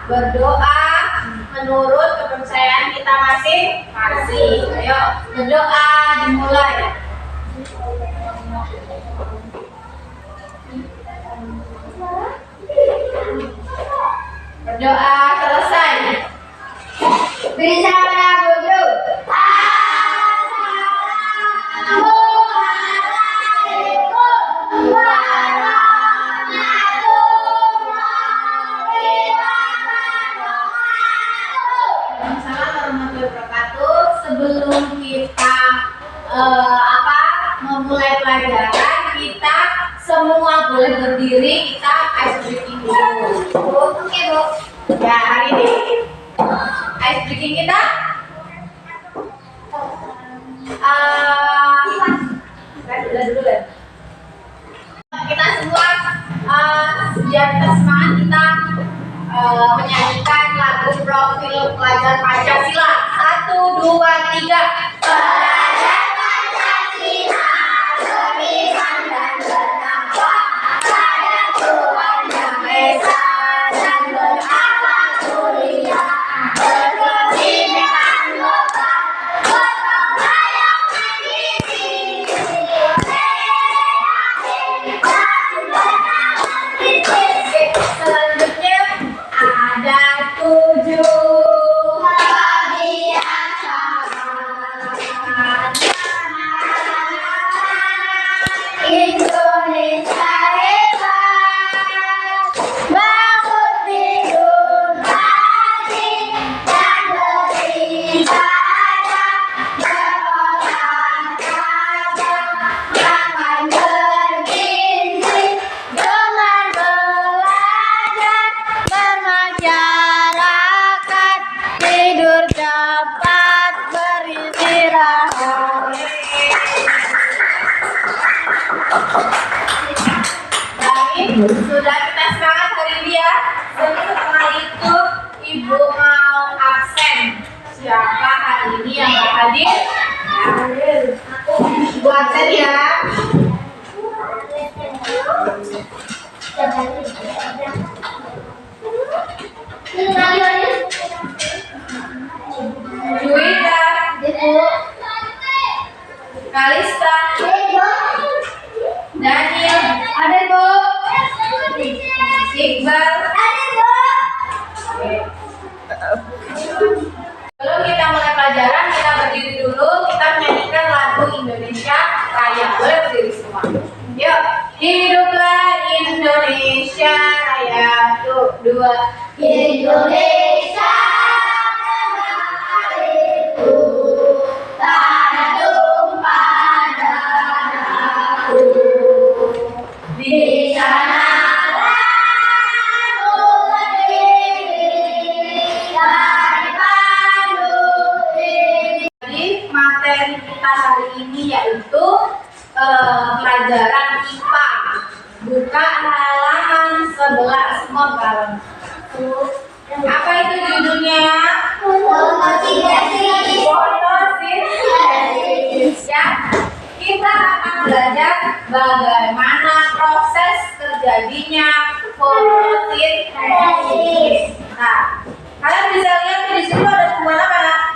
berdoa menurut kepercayaan kita masing-masing. Ayo berdoa dimulai. Berdoa selesai. Bersama guru. Assalamualaikum warahmatullahi wabarakatuh. Sebelum kita memulai pelajaran, kita semua boleh berdiri, kita ice breaking dulu. Oke Bu. Ya, hari ini ice breaking kita kita semua biar kita semangat, kita menyanyikan lagu profil pelajar Pancasila. 1, 2, 3. Pelajar Pancasila beriman dan bertakwa pada Tuhan Yang Esa dan berakhlak mulia, berkebinekaan global, gotong royong mandiri, selanjutnya ada 7 Indonesia hebat, bangun tidur pagi dan beribadah, berolahraga, makan bergizi, gemar belajar, bermasyarakat, tidur cepat, beristirahat. Baik, sudah kita semangat hari ini ya. Setelah itu Ibu mau absen. Siapa hari ini yang mau hadir? Ibu absen ya. Juwita, Ibu. Kalista, Daniel, ada Bu. Iqbal, ada Bu. Sebelum kita mulai pelajaran, kita berdiri dulu. Kita menyanyikan lagu Indonesia Raya. Boleh berdiri semua. Yuk, hiduplah Indonesia Raya. 2. Indonesia negaraku, tanah tumpah darahku. Di sana materi kita hari ini yaitu pelajaran IPA. Buka halaman 11 semua bareng. Apa itu judulnya? Fotosintesis. Ya, kita akan belajar bagaimana proses terjadinya fotosintesis. Nah, kalian bisa lihat di situ ada tumbuhan apa?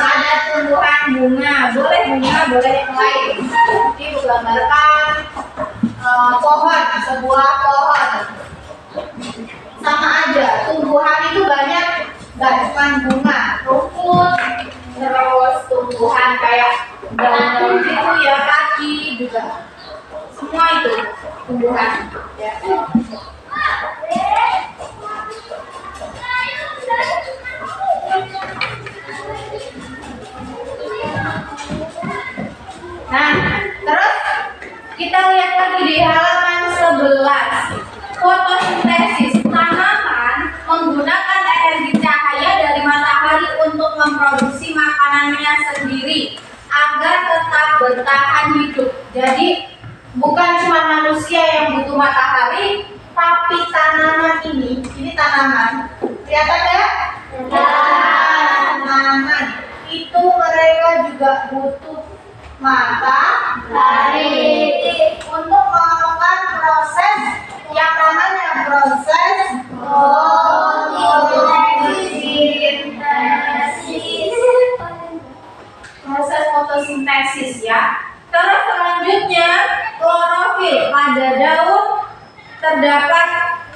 Ada tumbuhan bunga. Boleh bunga, boleh yang lain. Ini menggambarkan pohon, sebuah pohon. Sama aja, tumbuhan itu banyak, gak cuma bunga, rumput, terus tumbuhan kayak daun gitu ya, kaki juga. Semua itu tumbuhan. Ya. Nah, terus kita lihat lagi di halaman 11. Fotosintesis, tanaman menggunakan energi cahaya dari matahari untuk memproduksi makanannya sendiri agar tetap bertahan hidup. Jadi bukan cuma manusia yang butuh matahari, tapi tanaman ini tanaman. Kelihatan ya? Tanaman itu mereka juga butuh matahari untuk melakukan proses yang namanya proses manusia. Terus selanjutnya klorofil. Pada daun terdapat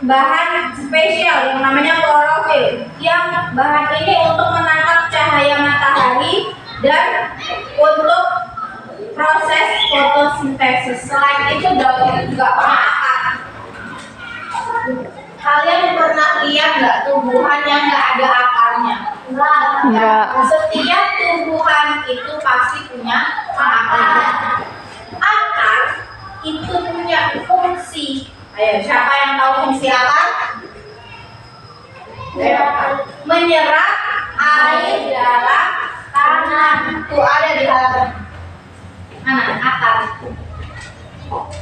bahan spesial yang namanya klorofil, yang bahan ini untuk menangkap cahaya matahari dan untuk proses fotosintesis. Selain itu daun itu juga punya akar. Kalian pernah lihat nggak tumbuhan yang nggak ada akarnya? Enggak. Setiap tumbuhan itu pasti punya akar. Akar itu punya fungsi. Ayo, siapa yang tahu fungsi akar? Menyerap air dalam tanah. Tuh ada di halaman mana? Akar.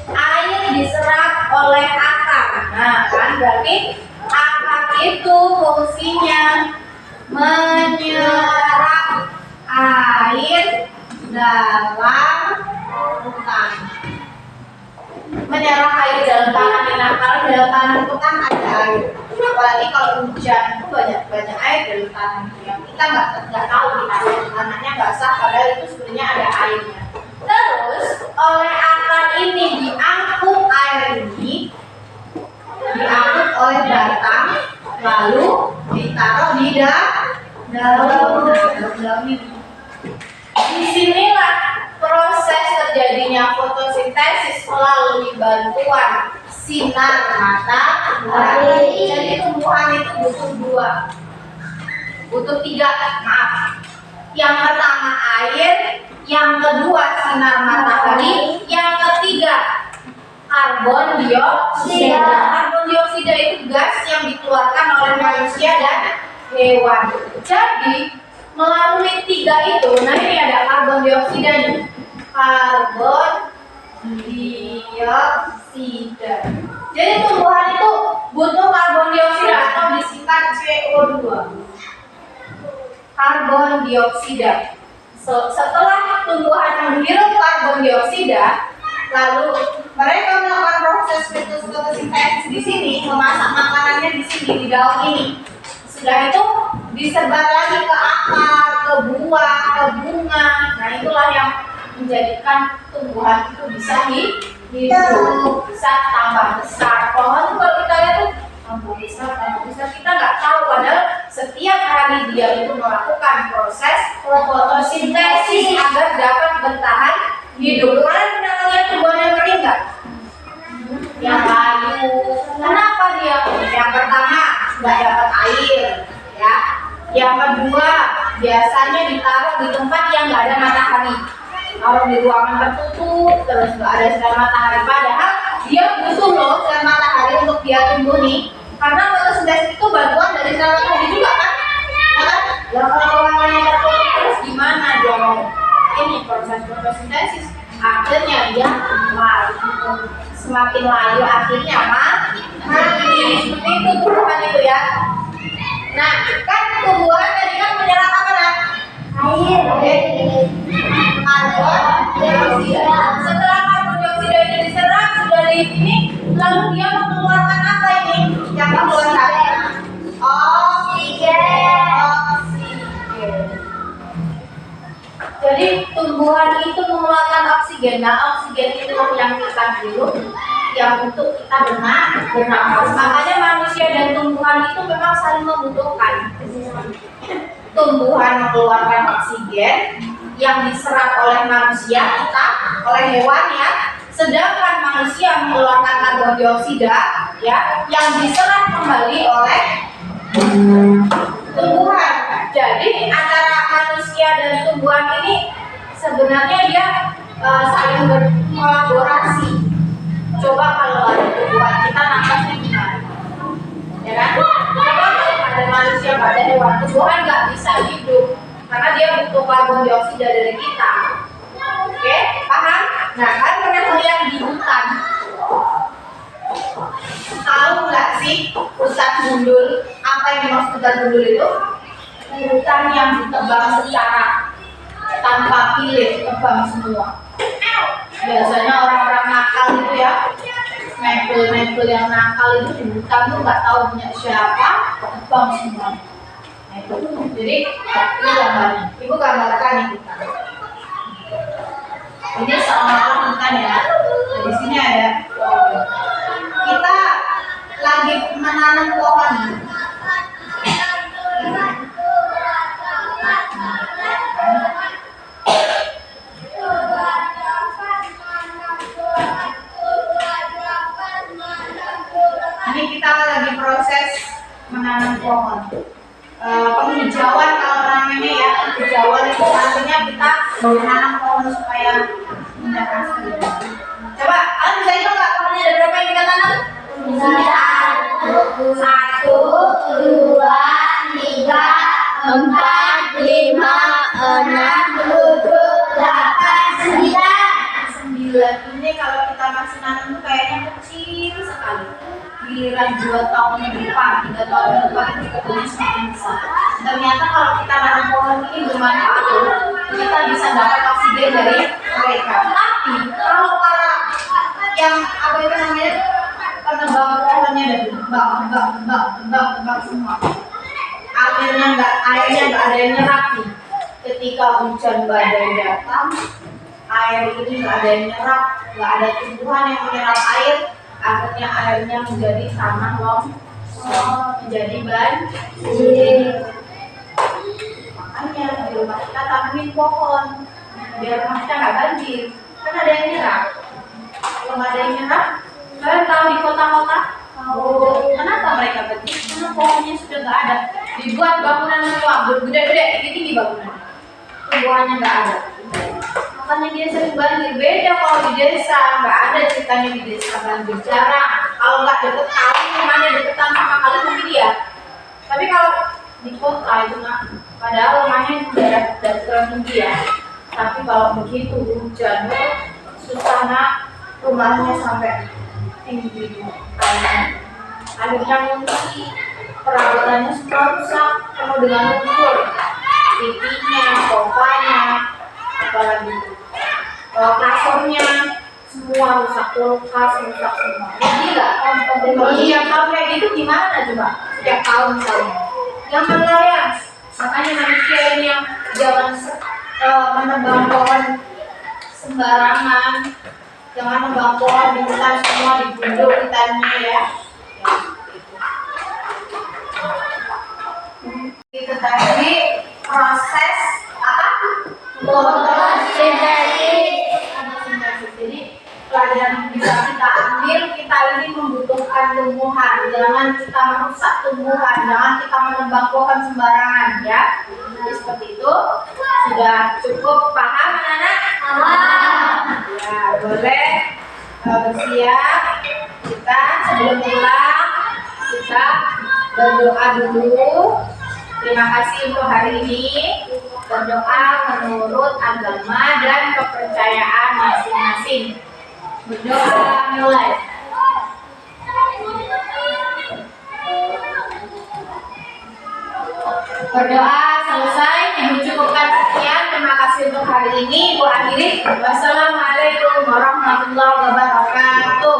Air diserap oleh akar. Nah, kan berarti akar itu fungsinya menyerap air dalam tanah. Menyerap air dalam tanah. Nah, kalau dalam tanah itu kan ada air. Apalagi kalau hujan itu banyak air dalam tanah. Yang kita nggak tahu tanahnya basah, padahal itu sebenarnya ada airnya. Terus oleh akar ini diangkut air ini, diangkut oleh batang, lalu ditaruh di dalam ini. Disinilah proses terjadinya fotosintesis melalui bantuan sinar matahari. Jadi tumbuhan itu butuh tiga. Yang pertama air, yang kedua sinar matahari, yang ketiga karbon dioksida. Karbon dioksida itu gas yang dikeluarkan oleh manusia dan hewan. Jadi melalui tiga itu, nah ini ada karbon dioksida nih. Karbon dioksida. Jadi tumbuhan itu butuh karbon dioksida atau disingkat CO2. Karbon dioksida. Setelah tumbuhan menghirup karbon dioksida, lalu mereka melakukan proses fotosintesis di sini, memasak makanannya di sini di daun ini. Sudah itu disebar lagi ke akar, ke buah, ke bunga. Nah, itulah yang menjadikan tumbuhan itu bisa hidup, bisa tambah besar. Pohon tuh kalau kita lihat tuh tambah besar, kita nggak tahu padahal setiap hari dia itu melakukan proses fotosintesis agar dapat bertahan hidup. Kalian pernah lihat tumbuhan yang kering nggak? Yang layu. Kenapa dia? Yang pertama nggak dapat air, ya. Yang kedua biasanya ditaruh di tempat yang nggak ada matahari. Kalau di ruangan tertutup terus nggak ada sinar matahari, padahal dia butuh loh sinar matahari untuk dia tumbuh nih. Karena fotosintesis itu bantuan dari sinar matahari juga kan? Ya kalau ruangannya tertutup terus gimana dia mau ini proses fotosintesis? Akhirnya dia layu. Semakin layu akhirnya mati. Seperti itu tumbuhan itu ya. Nah, kan tumbuhan tadi kan menyerap apa nak? Air. Karbon dioksida. Setelah karbon dioksida ini diserap sudah di ini, lalu dia mengeluarkan apa ini? Yang keluar oksigen. Jadi tumbuhan itu mengeluarkan oksigen. Nah, oksigen itu yang kita hirup, yang untuk kita bernafas. Makanya manusia dan tumbuhan itu memang saling membutuhkan. Tumbuhan mengeluarkan oksigen yang diserap oleh manusia, kita oleh hewan ya. Sedangkan manusia mengeluarkan karbon dioksida ya, yang diserap kembali oleh tumbuhan. Jadi antara manusia dan tumbuhan ini sebenarnya dia saling berkolaborasi. Coba kalau ada tumbuhan kita nafasnya gimana? Ya kan? Coba kalau ada manusia pada hewan, tumbuhan nggak bisa hidup karena dia butuh karbon dioksida dari kita. Oke, paham? Nah, kan pernah lihat di hutan? Tahu nggak sih hutan gundul? Apa yang dimaksud hutan gundul itu? Hutan yang ditebang secara tanpa pilih, tebang semua. Biasanya orang-orang nakal itu ya, mebel-mebel yang nakal itu di hutan tuh nggak tahu punya siapa, tebang semua. Nah, itu. Jadi ini gambarnya. Ibu gambarkan ini. Ini seolah-olah hutan ya. Nah, di sini ada pohon. Kita lagi menanam pohon. Ini kita lagi proses menanam pohon. Penghijauan kalau namanya ya, penghijauan itu artinya kita menanam pohon supaya indah asli. Coba, kalian bisa hitung nggak pohonnya ada berapa yang kita tanam? Satu, dua, tiga, empat, lima, enam, tujuh, delapan, sembilan. Ini kalau kita masih nanam tuh kayaknya kecil sekali. Giliran 2 tahun ke depan, 3 tahun ke depan itu ketemu semakin besar. Ternyata kalau kita nanam pohon ini bermanfaat loh. Kita bisa dapat oksigen dari mereka. Tapi kalau para yang apa itu namanya penebang pohonnya dan bang semua, airnya nggak ada yang nyerap nih. Ketika hujan badai datang, air ini nggak ada yang nyerap, nggak ada tumbuhan yang menyerap air. Akhirnya airnya menjadi tanah longsor, menjadi banjir. Makanya di rumah kita tanamin pohon biar rumah kita nggak banjir. Kan ada yang nyerap. Kalau nggak ada yang nyerap, kalian tahu di kota-kota? Kenapa mereka banjir? Karena pohonnya sudah nggak ada. Dibuat bangunan tua, gede-gede, tinggi bangunan. Tumbuhannya nggak ada. Makanya dia sering banjir. Beda kalau di desa, nggak ada ceritanya di desa banjir, jarang. Kalau nggak deket kali, rumahnya deketan sama kali sama dia. Tapi kalau di kota itu nggak, padahal rumahnya daerah dataran tinggi ya. Tapi kalau begitu hujan, susah nak rumahnya sampai tinggi. Akhirnya mungkin perabotannya semua rusak, penuh dengan lumpur, TV-nya, sofanya, apalagi kasurnya semua rusak, kulkas rusak semua. Gila. Iya, kalau kayak gitu gimana coba? Setiap tahun misalnya. Yang melayang. Makanya manusia ini yang jangan menebang pohon sembarangan, jangan menebang pohon di hutan semua, digundul hutannya ya. Itu tadi proses apa? Fotosintesis. Jadi pelajaran yang bisa kita ambil, kita ini membutuhkan tumbuhan. Jangan kita merusak tumbuhan, jangan kita menebang pohon sembarangan ya. Jadi seperti itu. Sudah cukup paham anak-anak? Paham. Ya, boleh bersiap. Kita sebelum pulang kita berdoa dulu. Terima kasih untuk hari ini. Berdoa menurut agama dan kepercayaan masing-masing. Berdoa mulai. Berdoa selesai. Ibu cukupkan sekian. Terima kasih untuk hari ini. Ibu akhiri. Wassalamualaikum warahmatullahi wabarakatuh.